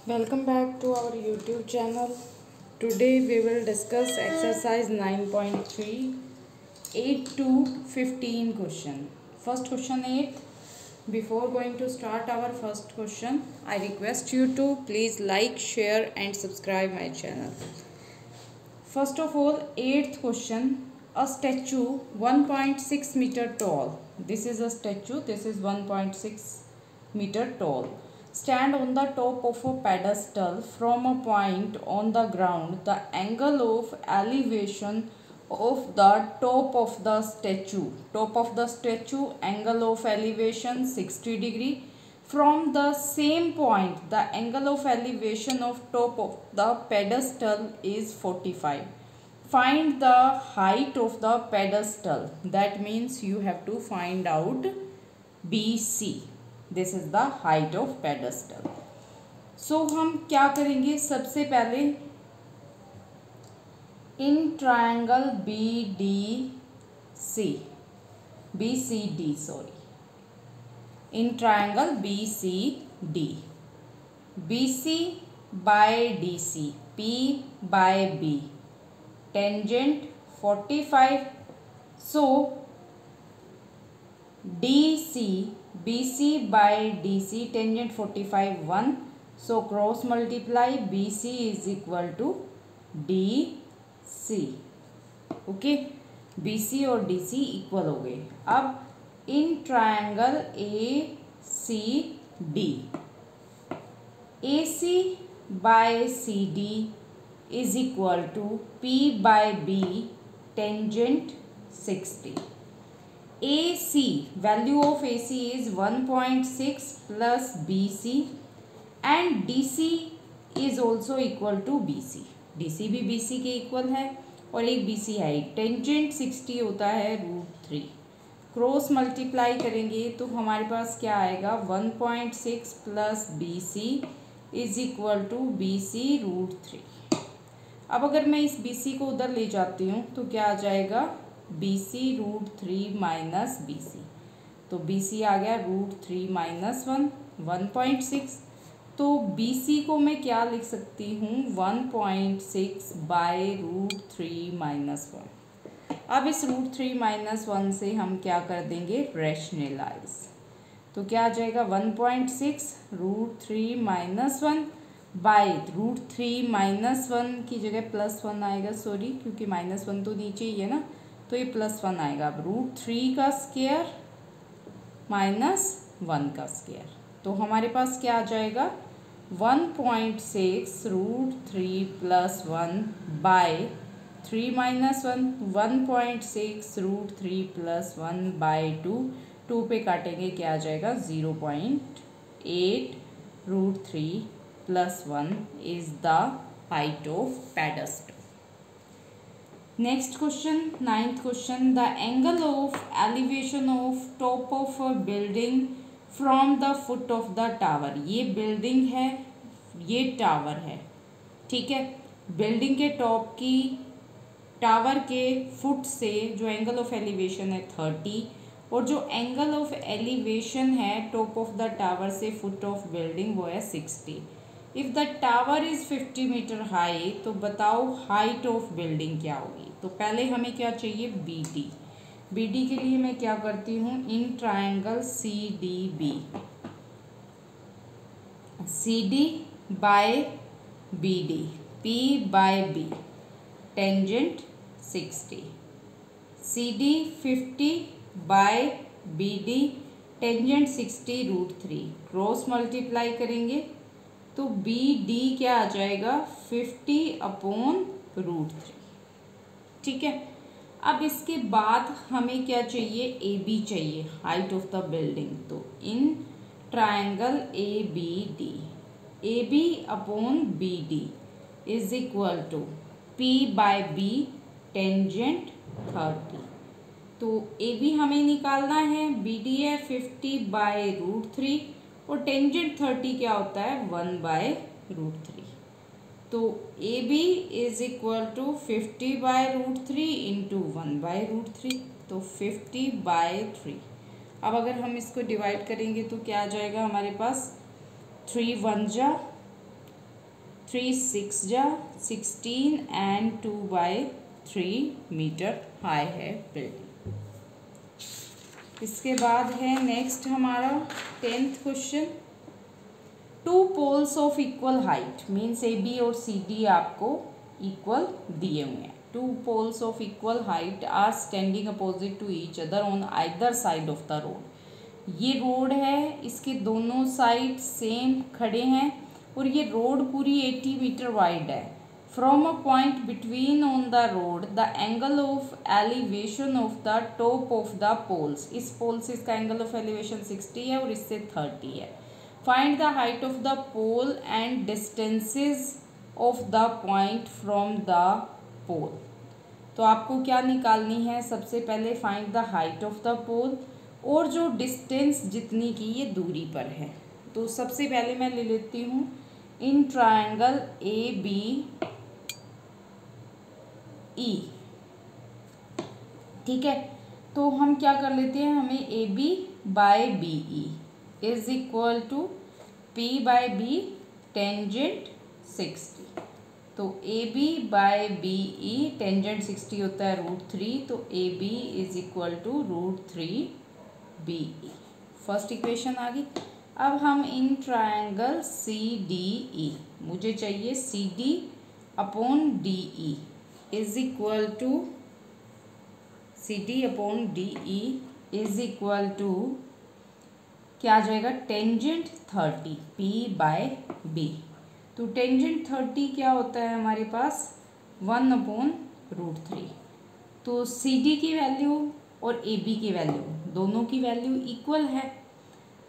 Welcome back to our YouTube channel. Today we will discuss exercise 9.3, 8 to 15 question. First question 8. Before going to start our first question, I request you to please like, share and subscribe my channel. First of all, 8th question. A statue 1.6 meter tall. This is a statue. This is 1.6 meter tall. Stand on the top of a pedestal from a point on the ground. The angle of elevation of the top of the statue, angle of elevation 60 degree. From the same point, the angle of elevation of top of the pedestal is 45. Find the height of the pedestal. That means you have to find out BC. This is the height of pedestal. So हम क्या करेंगे, सबसे पहले in triangle in triangle BCD, BC by DC, P by B, tangent 45. So BC by DC, tangent 45 1. So cross multiply, BC is equal to DC. Okay, BC और DC equal हो गए. अब in triangle ACD, AC by CD is equal to P by B, tangent 60. AC, value of AC is 1.6 plus BC and DC is also equal to BC. DC भी BC के equal है और एक BC है. Tangent 60 होता है √3. Cross multiply करेंगे तो हमारे पास क्या आएगा, 1.6 plus BC is equal to BC √3. अब अगर मैं इस BC को उधर ले जाती हूँ तो क्या आ जाएगा, BC √3 माइनस BC. तो BC आ गया √3 माइनस 1.6. तो BC को मैं क्या लिख सकती हूँ, 1.6 बाय √3 माइनस 1. अब इस √3 माइनस 1 से हम क्या कर देंगे, रैशनलाइज. तो क्या आ जाएगा, 1.6 √3 माइनस 1 बाय √3 माइनस 1 की जगह प्लस 1 आएगा, सॉरी क्योंकि माइनस 1 तो नीचे ही है ना, तो ये प्लस 1 आएगा. अब √3 का स्क्वायर माइनस 1 का स्क्वायर. तो हमारे पास क्या आ जाएगा, 1.6 √3 plus 1 by 3 minus 1, 1.6 √3 plus 1 by 2 पे काटेंगे क्या आ जाएगा, 0.8 √3 plus 1 is the height of pedestal. Next question, 9th question. The angle of elevation of top of a building from the foot of the tower. ये बिल्डिंग है, ये tower है, ठीक है. बिल्डिंग के टॉप की टावर के फुट से जो एंगल ऑफ एलिवेशन है 30 और जो एंगल ऑफ एलिवेशन है टॉप ऑफ द टावर से फुट ऑफ बिल्डिंग वो है 60. If the tower is 50 metre high तो बताओ हाइट ऑफ बिल्डिंग क्या होगी. तो पहले हमें क्या चाहिए, BD. BD के लिए मैं क्या करती हूँ, in triangle CDB, CD by BD, P by B, tangent 60. CD 50 by BD, tangent 60 √3. Cross multiply करेंगे तो BD क्या आ जाएगा, 50 अपॉन √3. ठीक है. अब इसके बाद हमें क्या चाहिए, AB चाहिए, हाइट ऑफ द बिल्डिंग. तो in triangle ABD, AB upon BD is equal to P by B, tangent 30. तो AB हमें निकालना है, BD है 50 बाय √3 और टेंजेंट 30 क्या होता है, 1 बाय √3. तो AB is equal to 50 by √3 into 1 by √3. तो 50 बाय 3. अब अगर हम इसको डिवाइड करेंगे तो क्या आ जाएगा हमारे पास, 3 1 जा 3 6 जा 16 एंड 2/3 मीटर हाई है बिल्डिंग। इसके बाद है नेक्स्ट हमारा 10th क्वेश्चन। Two poles of equal height means A B और सी डी आपको इक्वल दिए हुए हैं। Two poles of equal height are standing opposite to each other on either side of the road. ये रोड है, इसके दोनों साइड सेम खड़े हैं और ये रोड पूरी 80 मीटर वाइड है। From a point between on the road the angle of elevation of the top of the poles, इस पोल से इसका एंगल ऑफ एलिवेशन 60 है और इससे 30 है। Find the height of the pole and distances of the point from the pole. तो आपको क्या निकालनी है, सबसे पहले find the height of the pole और जो डिस्टेंस जितनी की ये दूरी पर है। तो सबसे पहले मैं ले लेती हूँ in triangle A B E, ठीक है। तो हम क्या कर लेते हैं, हमें A B by B E is equal to P by B tangent 60। तो A B by B E tangent 60 होता है √3, तो A B is equal to √3 B E. First equation आ गई। अब हम in triangle C D E, मुझे चाहिए C D upon D E is equal to C D upon D E is equal to क्या आ जाएगा, टेंजेंट 30 पी बाय बी। तो टेंजेंट 30 क्या होता है हमारे पास 1/√3। तो सी डी की वैल्यू और ए बी की वैल्यू दोनों की वैल्यू इक्वल है,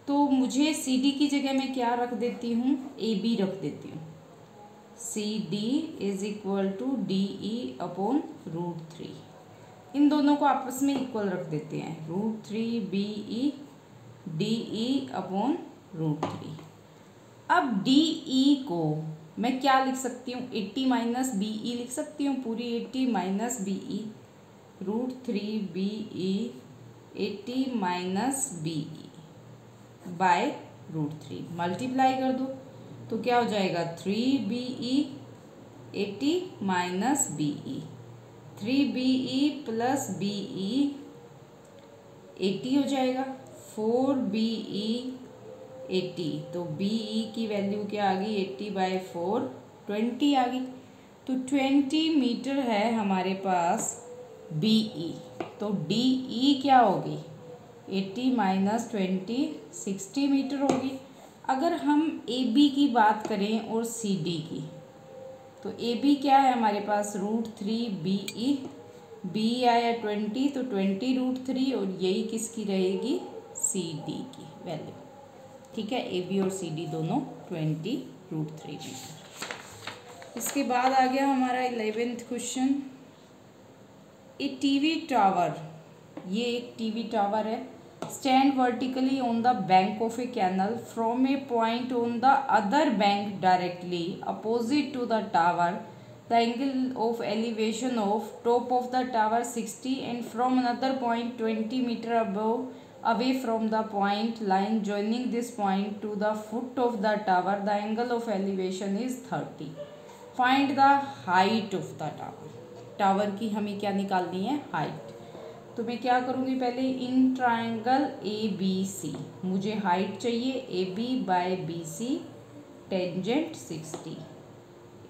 तो मुझे सी डी की जगह मैं क्या रख देती हूँ, ए बी रख देती हूँ। C D is equal to D E upon √3, इन दोनों को आपस में इक्वल रख देते हैं, √3 B E D E upon √3। अब डी ई को मैं क्या लिख सकती हूँ, 80 माइनस बी ई लिख सकती हूँ, पूरी 80 minus B E √3 B E 80 minus B E by √3 multiply कर दो तो क्या हो जाएगा 3 B E 80 minus B E, 3 B E plus B E 80 हो जाएगा, 4 बी ई 80, तो बी ई की वैल्यू क्या आ गई 80/4 20 आ गई। तो 20 मीटर है हमारे पास बी ई, तो डी ई क्या होगी 80 माइनस 20 60 मीटर होगी। अगर हम ए बी की बात करें और सी डी की, तो ए बी क्या है हमारे पास √3 बी ई, बी आया 20 तो 20 √3 और यही किसकी रहेगी सी डी की वैल्यू, ठीक है। ए बी और सी डी दोनों 20 √3 मीटर। इसके बाद आ गया हमारा 11th क्वेश्चन। ए टीवी टावर, ये एक टीवी टावर है, stand vertically on the bank of a canal from a point on the other bank directly opposite to the tower, the angle of elevation of top of the tower 60 and from another point 20 metre above away from the point line joining this point to the foot of the tower, the angle of elevation is 30. Find the height of the tower. Tower की हमें क्या निकालनी है, height. तो मैं क्या करूँगी, पहले इन ट्रायंगल ए बी सी मुझे हाइट चाहिए, A B by B C tangent 60,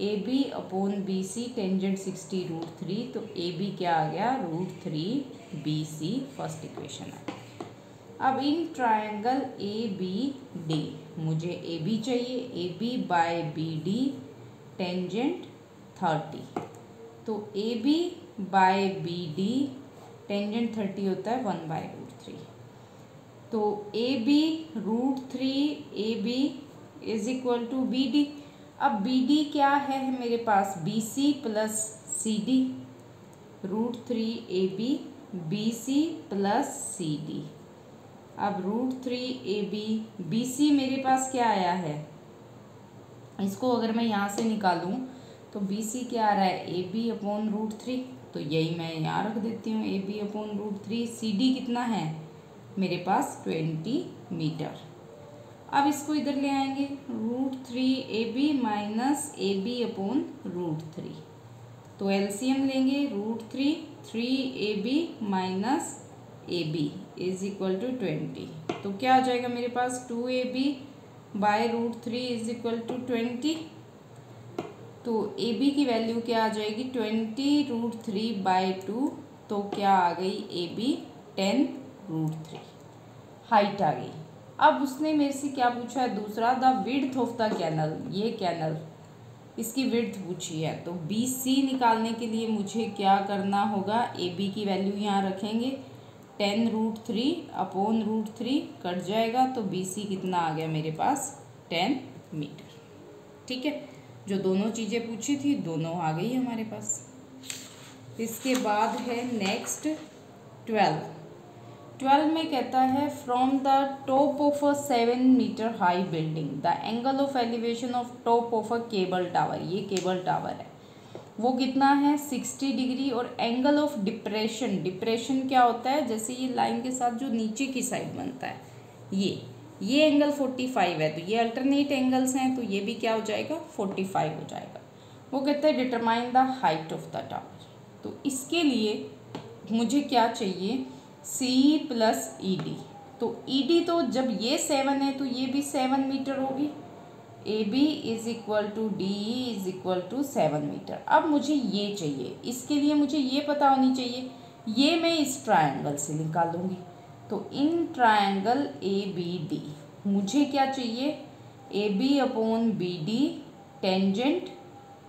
A B upon B C tangent 60 √3, तो ए बी क्या आ गया √3 बी सी, फर्स्ट इक्वेशन आ गया। अब in triangle A B D मुझे ए बी चाहिए, A B by B D tangent 30, तो A B by B D tangent 30 होता है 1/√3, तो A B √3 A B is equal to B D. अब बी डी क्या है मेरे पास B C plus C D, √3 A B B C plus C D. अब √3 ए बी बी सी मेरे पास क्या आया है, इसको अगर मैं यहाँ से निकालूँ तो बी सी क्या आ रहा है ए बी अपॉन √3, तो यही मैं यहाँ रख देती हूँ A B upon √3। C D कितना है मेरे पास 20 मीटर। अब इसको इधर ले आएंगे, √3 A B minus A B upon √3। तो एलसीएम लेंगे √3, 3ab minus A B is equal to 20। तो क्या आ जाएगा मेरे पास 2ab by √3 is equal to 20। तो ए बी की वैल्यू क्या आ जाएगी 20 √3 बाय 2। तो क्या आ गई ए बी 10 √3 हाइट आ गई। अब उसने मेरे से क्या पूछा है दूसरा, the width of the canal, ये कैनल इसकी विड्थ पूछी है। तो बी सी निकालने के लिए मुझे क्या करना होगा, ए बी की वैल्यू यहाँ रखेंगे 10 √3 अपॉन √3 कट जाएगा। तो बी सी कितना आ गया मेरे पास 10 मीटर। ठीक है, जो दोनों चीज़ें पूछी थी दोनों आ गई हमारे पास। इसके बाद है नेक्स्ट 12 में कहता है from the top of a 7 metre high building the angle of elevation of top of a cable tower, ये केबल टावर है, वो कितना है 60 डिग्री। और एंगल ऑफ डिप्रेशन, डिप्रेशन क्या होता है, जैसे ये लाइन के साथ जो नीचे की साइड बनता है ये एंगल 45 है। तो ये अल्टरनेट एंगल्स हैं, तो ये भी क्या हो जाएगा 45 हो जाएगा। वो कहते हैं determine the height of the tower. तो इसके लिए मुझे क्या चाहिए C प्लस ई डी। तो ई डी तो जब ये 7 है तो ये भी 7 मीटर होगी। A B is equal to D is equal to 7 metre. अब मुझे ये चाहिए, इसके लिए मुझे ये पता होनी चाहिए, ये मैं इस ट्रायंगल से निकालूंगी। तो in triangle A B D मुझे क्या चाहिए, A B upon B D tangent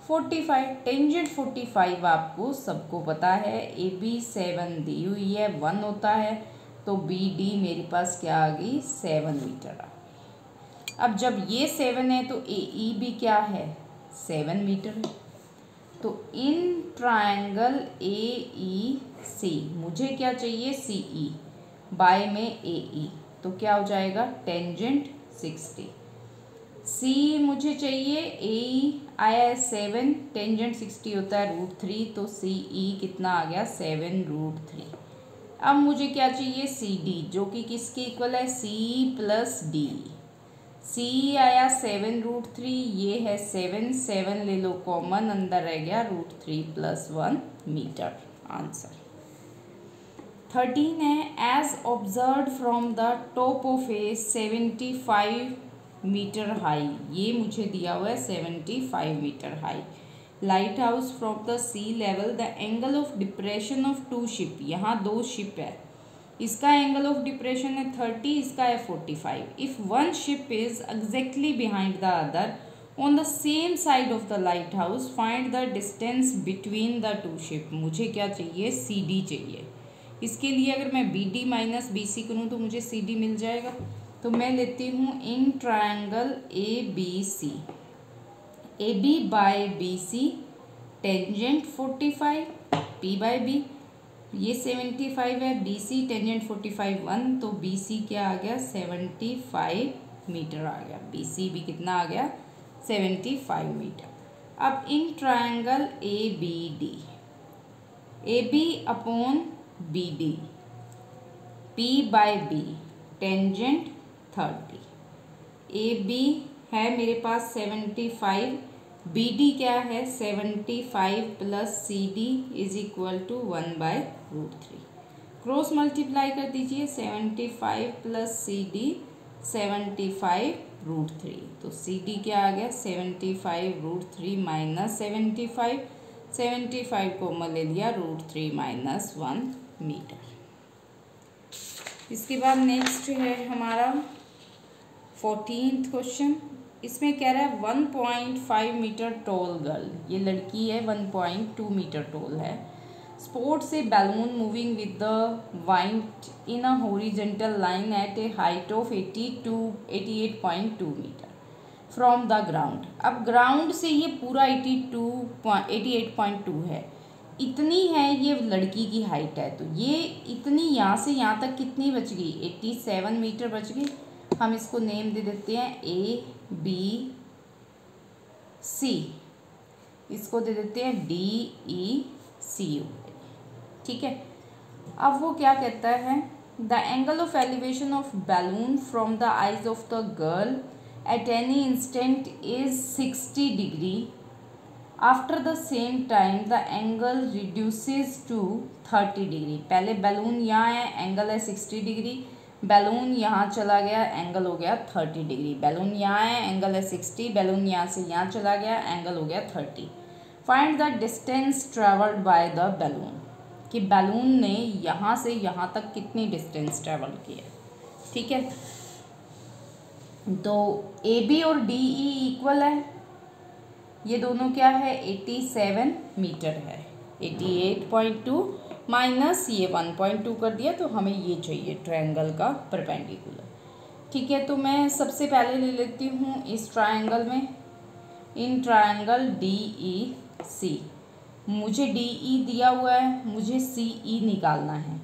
45। Tangent 45 आपको सबको पता है, ए बी 7 दी हुई है 1 होता है। तो बी डी मेरे पास क्या आ गई 7 मीटर आ गई। अब जब ये 7 है तो ए ई भी क्या है 7 मीटर है। तो इन ट्रायंगल ए ई सी मुझे क्या चाहिए सी ई बाय में ए ई। तो क्या हो जाएगा टेंजेंट 60। सी मुझे चाहिए, ए आया है 7, टेंजेंट 60 होता है √3। तो सी ई कितना आ गया 7 √3। अब मुझे क्या चाहिए सी डी, जो कि किसके इक्वल है सी प्लस डी। सी आया 7 √3, ये है 7 ले लो कॉमन, अंदर रह गया √3 + 1 मीटर। आंसर 13 है as observe from the top of a 75 metre high. ये मुझे दिया हुआ है 75 metre high lighthouse from the sea level the angle of depression of 2 ship. यहाँ 2 शिप है, इसका एंगल ऑफ डिप्रेशन है 30, इसका है 45। If one ship is exactly behind the other on the same side of the light house find the distance between the 2 ship. मुझे क्या चाहिए C D चाहिए। इसके लिए अगर मैं B D minus B C करूँ तो मुझे सी डी मिल जाएगा। तो मैं लेती हूँ in triangle A B C, A B by B C tangent 45 P by B, ये 75 है, बी सी टेंजेंट 45 1। तो बी सी क्या आ गया 75 मीटर आ गया। बी सी भी कितना आ गया 75 मीटर। अब in triangle A B D, A B upon B D P by B tangent 30। A B है मेरे पास 75, बी डी क्या है 75 plus C D is equal to 1/√3। Cross multiply कर दीजिए 75 प्लस सी डी 75√3। तो सी डी क्या आ गया 75√3 माइनस 75 को ले लिया √3 माइनस 1 मीटर। इसके बाद नेक्स्ट है हमारा 14th क्वेश्चन। इसमें कह रहा है 1.5 मीटर टॉल गर्ल, ये लड़की है 1.2 मीटर टॉल है, sports a balloon moving with the wind in a horizontal line at a height of 88.2 metre from the ground. अब ग्राउंड से ये पूरा 88.2 है, इतनी है ये लड़की की हाइट है। तो ये इतनी यहाँ से यहाँ तक कितनी बच गई 87 मीटर बच गई। हम इसको नेम दे देते हैं ए बी सी, इसको दे देते हैं डी ई सी यू। ठीक है, अब वो क्या कहता है the angle of elevation of balloon from the eyes of the girl at any instant is 60 degree. After the same time the angle reduces to 30 degree. पहले बैलून यहाँ है, एंगल है 60 डिग्री. बैलून यहाँ चला गया, एंगल हो गया 30 degree. Balloon यहाँ है, एंगल है 60. बैलून यहाँ से यहाँ चला गया, एंगल हो गया 30. Find the distance travelled by the balloon. कि बैलून ने यहाँ से यहाँ तक कितनी डिस्टेंस ट्रेवल किया. ठीक है, तो ए बी और डी ई इक्वल है. ये दोनों क्या है, 87 मीटर है. 88.2 माइनस ये 1.2 कर दिया, तो हमें ये चाहिए ट्रायंगल का परपेंडिकुलर. ठीक है, तो मैं सबसे पहले ले लेती हूँ इस ट्रायंगल में, इन ट्रायंगल डी ई सी. मुझे डी ई दिया हुआ है, मुझे सी ई निकालना है.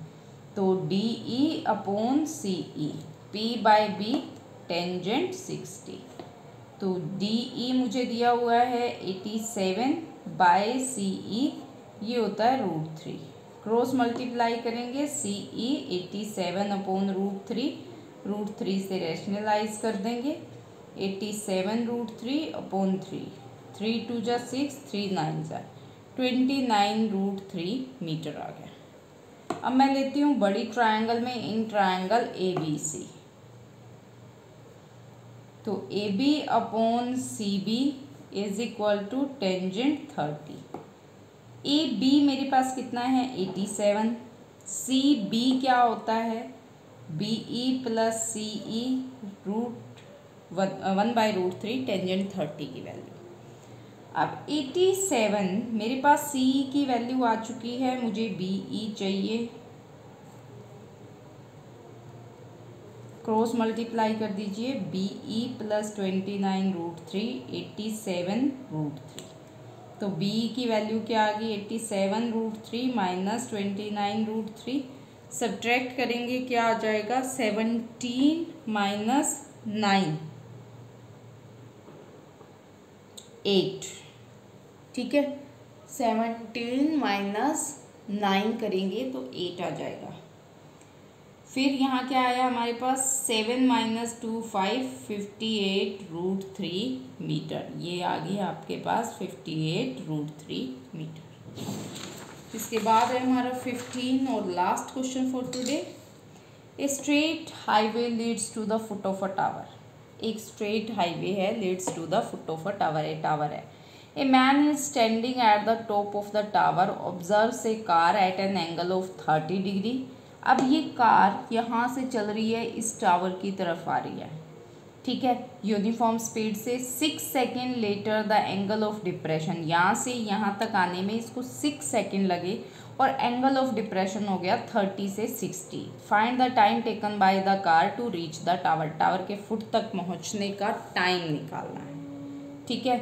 तो D E upon C E, P by B tangent 60. तो डी ई मुझे दिया हुआ है 87 बाय सी ई, ये होता है √3. क्रॉस मल्टीप्लाई करेंगे, सी ई 87 अपॉन √3, √3 से रैशनलाइज कर देंगे. 87 √3 अपॉन 3, 3 2 जा 6, 3 9 जा 29 √3 मीटर आ गया. अब मैं लेती हूँ बड़ी ट्रायंगल में इन ट्रायंगल ए बी सी. तो A B upon C B is equal to tangent 30. A B मेरे पास कितना है 87. सी बी क्या होता है, बी ई प्लस सी ई √1/√3 टेंजेंट 30 की वैल्यू. अब 87 मेरे पास सी ई की वैल्यू आ चुकी है, मुझे बी ई चाहिए. क्रॉस मल्टीप्लाई कर दीजिए, बी ई प्लस 29 √3, 87 √3. तो बी ई की वैल्यू क्या आ गई 87 √3 माइनस 29 √3. सब्ट्रैक्ट करेंगे क्या आ जाएगा 17 माइनस 9 8. ठीक है, 17 माइनस 9 करेंगे तो 8 आ जाएगा. फिर यहाँ क्या आया हमारे पास 7 माइनस 2 5, 58 √3 मीटर. ये आ गई आपके पास 58 √3 मीटर. इसके बाद है हमारा 15 और last question for today. A straight highway leads to the foot of a tower. एक स्ट्रेट हाईवे है, leads to the foot of a tower. A tower है. A man is standing at the top of the tower, observes a car at an angle of 30 degree. अब ये car यहाँ से चल रही है, इस टावर की तरफ आ रही है. ठीक है, यूनिफॉर्म स्पीड से. 6 second later the angle of depression, यहाँ से यहाँ तक आने में इसको 6 सेकेंड लगे और एंगल ऑफ डिप्रेशन हो गया 30 से 60. Find the time taken by the car to reach the tower. Tower के फुट तक पहुँचने का टाइम निकालना है. ठीक है,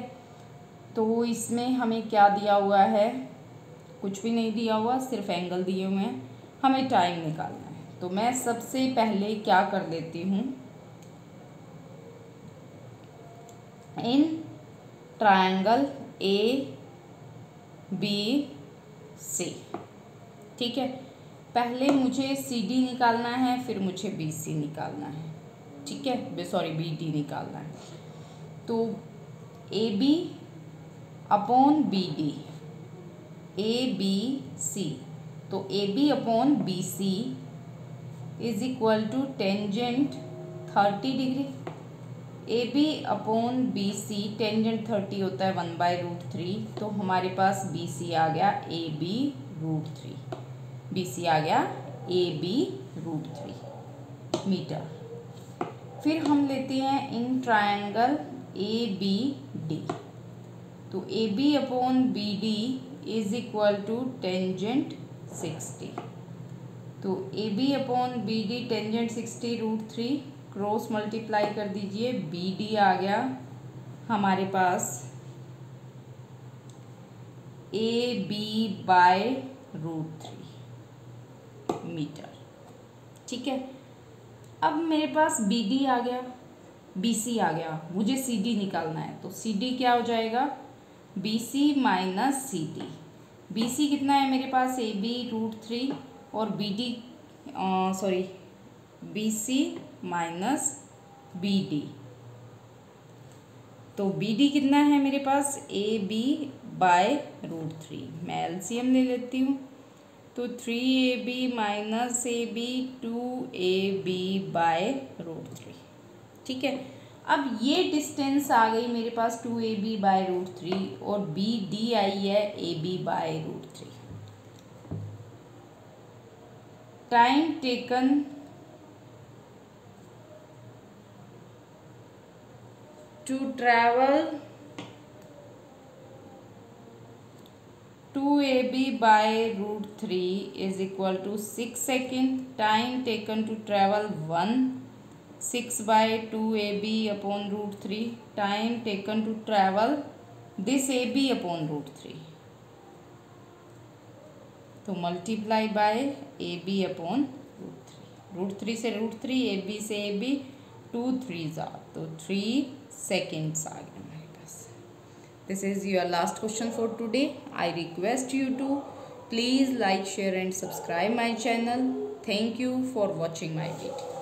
तो इसमें हमें क्या दिया हुआ है, कुछ भी नहीं दिया हुआ, सिर्फ एंगल दिए हुए हैं, हमें टाइम निकालना है. तो मैं सबसे पहले क्या कर लेती हूँ, इन ट्रायंगल ए बी सी. ठीक है, पहले मुझे सी डी निकालना है, फिर मुझे बी सी निकालना है. ठीक है, सॉरी बी डी निकालना है. तो A B upon B D, A B C. तो A B upon B C is equal to tangent 30 degree. A B upon B C, tangent 30 होता है 1/√3. तो हमारे पास बी सी आ गया ए बी √3. बी सी आ गया ए बी √3 मीटर. फिर हम लेते हैं in triangle A B D. तो A B upon B D is equal to tangent 60. तो A B upon B D tangent 60 √3. Cross multiply कर दीजिए, बी डी आ गया हमारे पास ए बी बाय √3 मीटर. ठीक है, अब मेरे पास बी डी आ गया, बी सी आ गया, मुझे सी डी निकालना है. तो सी डी क्या हो जाएगा, B C minus C D. B C कितना है मेरे पास ए बी √3 और B D sorry B C minus B D तो बी डी कितना है मेरे पास, ए बी बाय √3। मैं एलसीएम ले लेती हूँ, तो 3AB minus AB 2AB by √3। ठीक है, अब ये डिस्टेंस आ गई मेरे पास 2AB बाय √3 और BD आई है AB by √3। Time taken to travel 2AB by √3 is equal to 6 second. Time taken to travel 6 by 2AB upon √3. Time taken to travel this AB upon √3. तो मल्टीप्लाई बाय AB अपॉन √3 से √3, AB से AB 2 3 तो 3 seconds आ गया हमारे पास। This is your last question for today. I request you to please like, share and subscribe my channel. Thank you for watching my video.